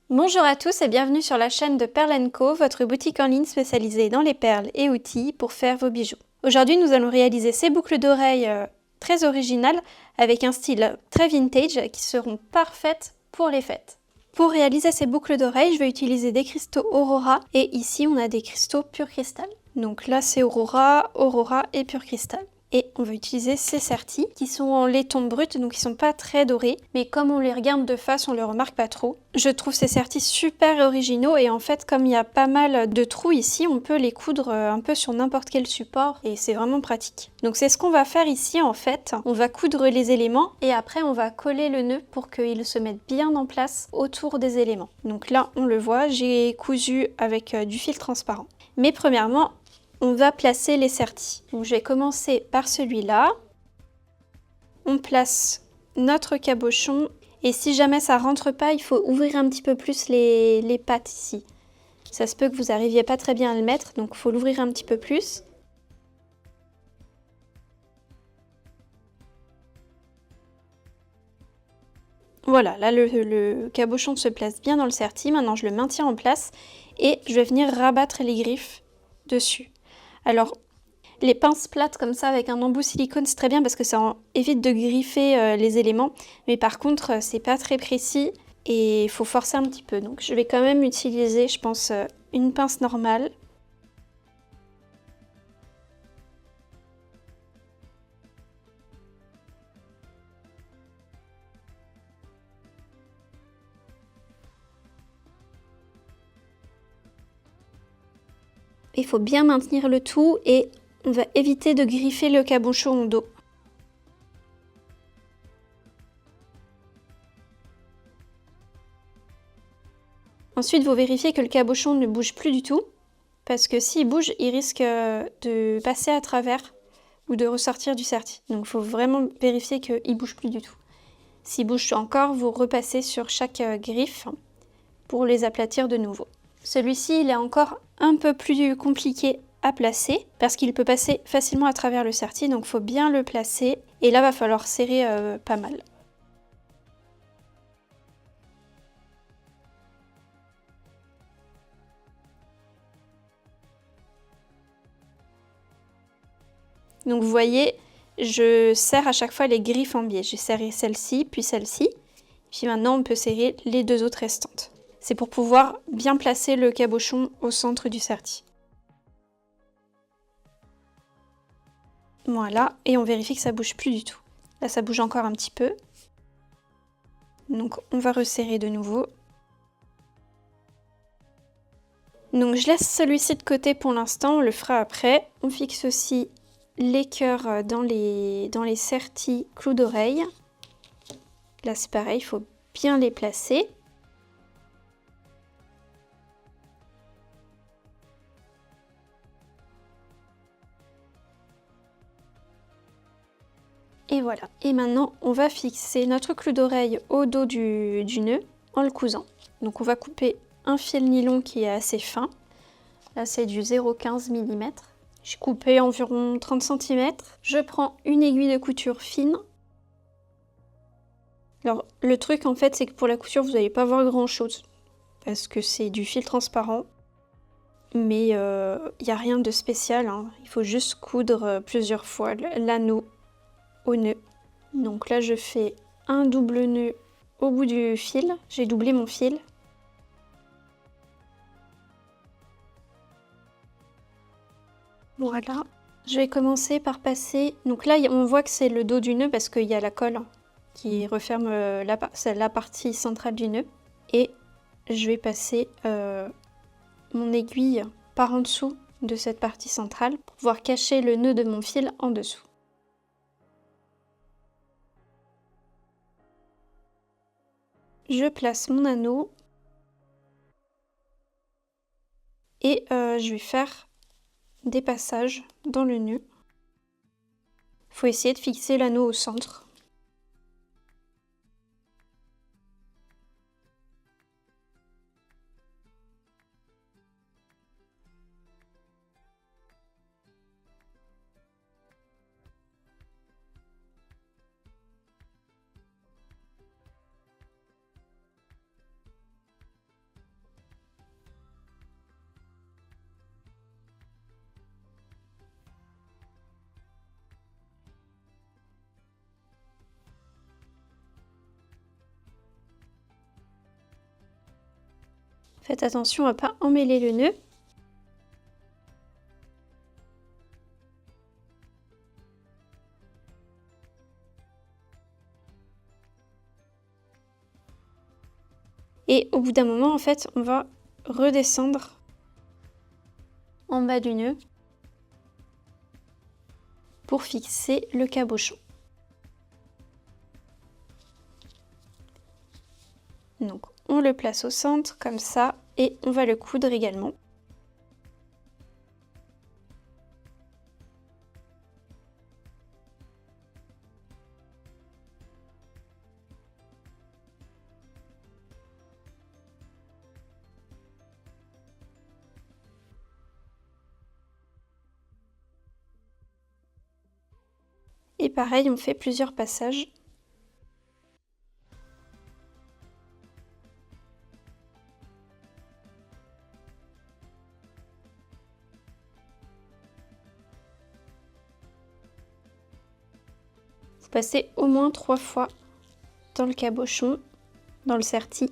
Bonjour à tous et bienvenue sur la chaîne de Pearl & Co, votre boutique en ligne spécialisée dans les perles et outils pour faire vos bijoux. Aujourd'hui, nous allons réaliser ces boucles d'oreilles très originales avec un style très vintage qui seront parfaites pour les fêtes. Pour réaliser ces boucles d'oreilles, je vais utiliser des cristaux Aurora et ici on a des cristaux Pur Cristal. Donc là c'est Aurora, Aurora et Pur Cristal. Et on va utiliser ces sertis qui sont en laiton brut, donc ils sont pas très dorés, mais comme on les regarde de face, on les remarque pas trop. Je trouve ces sertis super originaux et en fait comme il y a pas mal de trous ici, on peut les coudre un peu sur n'importe quel support et c'est vraiment pratique. Donc c'est ce qu'on va faire ici en fait. On va coudre les éléments et après on va coller le nœud pour qu'ils se mettent bien en place autour des éléments. Donc là on le voit, j'ai cousu avec du fil transparent. Mais premièrement, on va placer les sertis. Donc je vais commencer par celui-là. On place notre cabochon et si jamais ça rentre pas, il faut ouvrir un petit peu plus les pattes ici. Ça se peut que vous n'arriviez pas très bien à le mettre, donc il faut l'ouvrir un petit peu plus. Voilà, là le cabochon se place bien dans le serti. Maintenant je le maintiens en place et je vais venir rabattre les griffes dessus. Alors les pinces plates comme ça avec un embout silicone c'est très bien parce que ça évite de griffer les éléments. Mais par contre c'est pas très précis et il faut forcer un petit peu. Donc je vais quand même utiliser je pense une pince normale. Il faut bien maintenir le tout et on va éviter de griffer le cabochon au dos. Ensuite, vous vérifiez que le cabochon ne bouge plus du tout, parce que s'il bouge, il risque de passer à travers ou de ressortir du serti. Donc il faut vraiment vérifier qu'il ne bouge plus du tout. S'il bouge encore, vous repassez sur chaque griffe pour les aplatir de nouveau. Celui-ci, il est encore un peu plus compliqué à placer parce qu'il peut passer facilement à travers le serti, donc il faut bien le placer. Et là, il va falloir serrer pas mal. Donc vous voyez, je serre à chaque fois les griffes en biais. J'ai serré celle-ci, puis celle-ci. Puis maintenant, on peut serrer les deux autres restantes. C'est pour pouvoir bien placer le cabochon au centre du serti. Voilà, et on vérifie que ça bouge plus du tout. Là, ça bouge encore un petit peu. Donc on va resserrer de nouveau. Donc je laisse celui-ci de côté pour l'instant, on le fera après. On fixe aussi les cœurs dans les sertis clous d'oreille. Là c'est pareil, il faut bien les placer. Et voilà. Et maintenant on va fixer notre clou d'oreille au dos du nœud en le cousant. Donc on va couper un fil nylon qui est assez fin. Là c'est du 0,15 mm. J'ai coupé environ 30 cm. Je prends une aiguille de couture fine. Alors le truc en fait c'est que pour la couture vous n'allez pas voir grand chose parce que c'est du fil transparent. Mais il n'y a rien de spécial, hein. Il faut juste coudre plusieurs fois l'anneau au nœud. Donc là je fais un double nœud au bout du fil. J'ai doublé mon fil. Voilà. Je vais commencer par passer... Donc là on voit que c'est le dos du nœud parce qu'il y a la colle qui referme la partie centrale du nœud. Et je vais passer mon aiguille par en dessous de cette partie centrale pour pouvoir cacher le nœud de mon fil en dessous. Je place mon anneau et je vais faire des passages dans le nœud. Il faut essayer de fixer l'anneau au centre. Faites attention à ne pas emmêler le nœud. Et au bout d'un moment, en fait, on va redescendre en bas du nœud pour fixer le cabochon. Donc on le place au centre comme ça et on va le coudre également. Et pareil, on fait plusieurs passages. Vous passez au moins 3 fois dans le cabochon, dans le serti.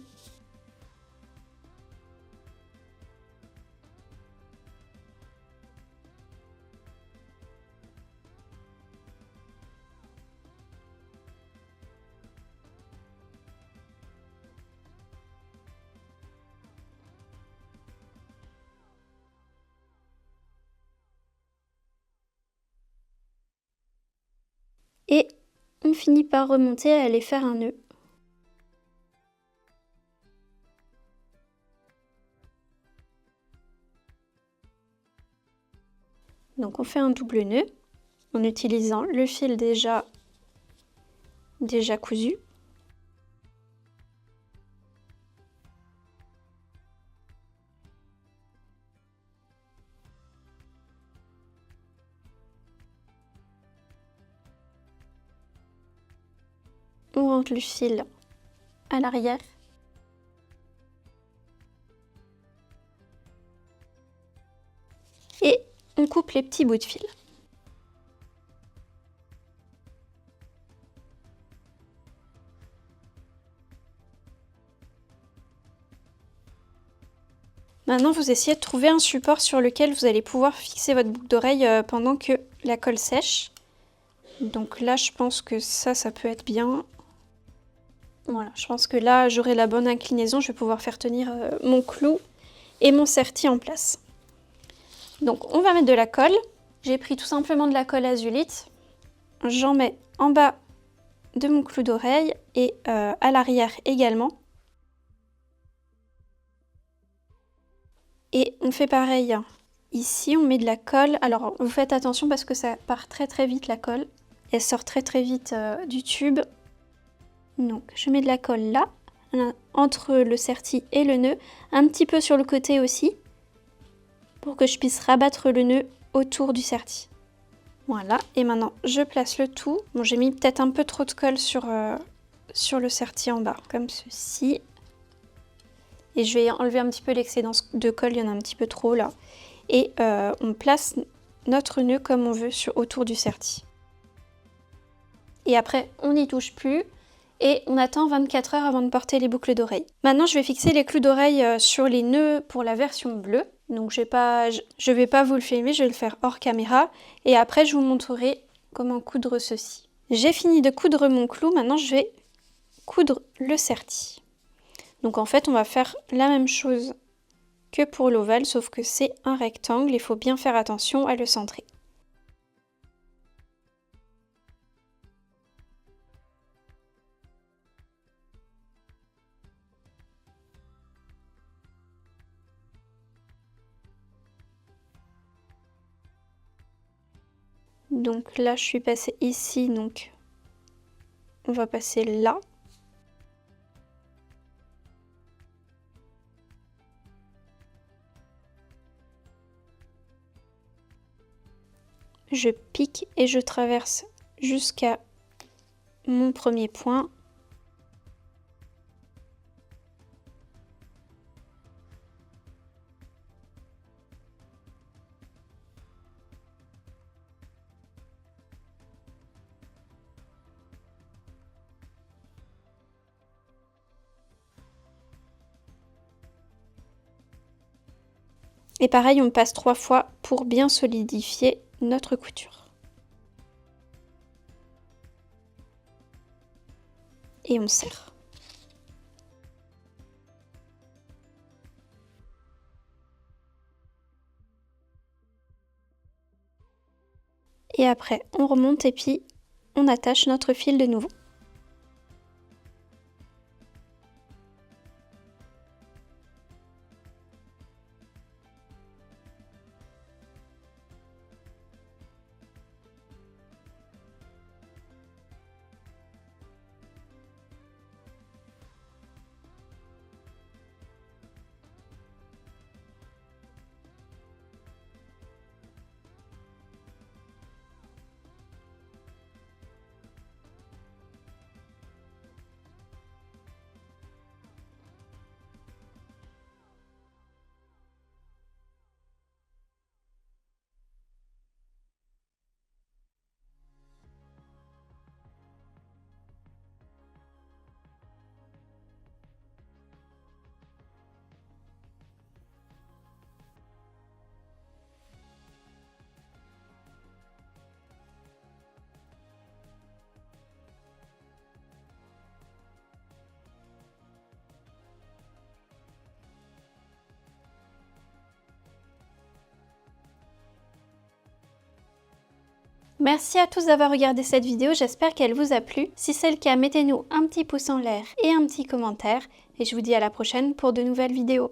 Et on finit par remonter et aller faire un nœud. Donc on fait un double nœud en utilisant le fil déjà cousu. On rentre le fil à l'arrière. Et on coupe les petits bouts de fil. Maintenant, vous essayez de trouver un support sur lequel vous allez pouvoir fixer votre boucle d'oreille pendant que la colle sèche. Donc là, je pense que ça peut être bien. Voilà, je pense que là, j'aurai la bonne inclinaison. Je vais pouvoir faire tenir mon clou et mon serti en place. Donc, on va mettre de la colle. J'ai pris tout simplement de la colle azulite. J'en mets en bas de mon clou d'oreille et à l'arrière également. Et on fait pareil. Ici, on met de la colle. Alors, vous faites attention parce que ça part très très vite la colle. Elle sort très très vite du tube. Donc, je mets de la colle là, entre le serti et le nœud. Un petit peu sur le côté aussi, pour que je puisse rabattre le nœud autour du serti. Voilà, et maintenant, je place le tout. Bon, j'ai mis peut-être un peu trop de colle sur le serti en bas, comme ceci. Et je vais enlever un petit peu l'excédent de colle, il y en a un petit peu trop là. Et on place notre nœud comme on veut autour du serti. Et après, on n'y touche plus. Et on attend 24 heures avant de porter les boucles d'oreilles. Maintenant, je vais fixer les clous d'oreilles sur les nœuds pour la version bleue. Donc, je vais pas vous le filmer, je vais le faire hors caméra. Et après, je vous montrerai comment coudre ceci. J'ai fini de coudre mon clou, maintenant je vais coudre le serti. Donc en fait, on va faire la même chose que pour l'ovale, sauf que c'est un rectangle, il faut bien faire attention à le centrer. Donc là, je suis passée ici, donc on va passer là. Je pique et je traverse jusqu'à mon premier point. Et pareil, on passe 3 fois pour bien solidifier notre couture. Et on serre. Et après, on remonte et puis on attache notre fil de nouveau. Merci à tous d'avoir regardé cette vidéo, j'espère qu'elle vous a plu. Si c'est le cas, mettez-nous un petit pouce en l'air et un petit commentaire. Et je vous dis à la prochaine pour de nouvelles vidéos.